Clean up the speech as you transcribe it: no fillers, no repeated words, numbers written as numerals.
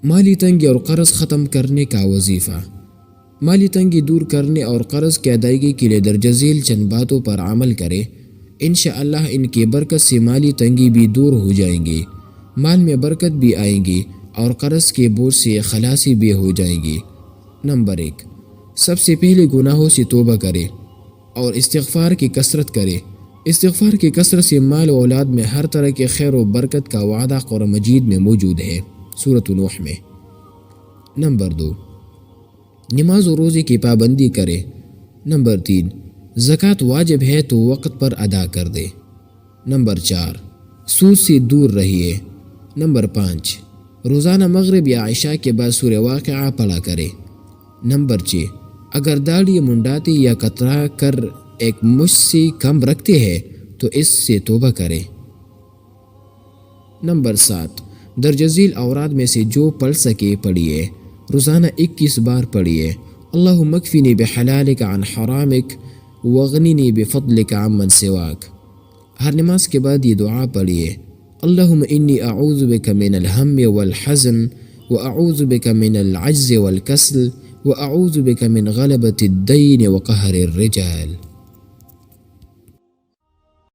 مالی تنگی اور قرض ختم کرنے کا وظیفہ۔ مالی تنگی دور کرنے اور قرض کی ادائیگی کے لیے درج ذیل چند باتوں پر عمل کرے، انشاءاللہ ان کی برکت سے مالی تنگی بھی دور ہو جائیں گی، مال میں برکت بھی آئیں گی اور قرض کے بوجھ سے خلاصی بھی ہو جائے گی۔ نمبر 1، سب سے پہلے گناہوں سے توبہ کرے اور استغفار کی کثرت کرے۔ استغفار کی کثرت سے مال و اولاد میں ہر طرح کے خیر و برکت کا وعدہ قرآن مجید میں موجود ہے، سورۃ نوح میں۔ نمبر 2، نماز و روزے کی پابندی کرے۔ نمبر 3، زکوٰۃ واجب ہے تو وقت پر ادا کر دے۔ نمبر 4، سود سے دور رہیے۔ نمبر 5، روزانہ مغرب یا عشاء کے بعد سورہ واقعہ پڑھا کرے۔ نمبر 6، اگر داڑھی منڈاتے یا کترا کر ایک مچھ سے کم رکھتے ہیں تو اس سے توبہ کرے۔ نمبر 7، درج ذیل اوراد میں سے جو پڑھ سکے پڑھیے، روزانہ 21 بار پڑھیے۔ اللہم اکفنی بحلالک عن حرامک واغننی بفضلک عمن سواک۔ ہر نماز کے بعد یہ دعا پڑھیے، اللہم انی اعوذ بک من الہم والحزن واعوذ بک من العجز والکسل واعوذ بک من غلبۃ الدین وقہر الرجال۔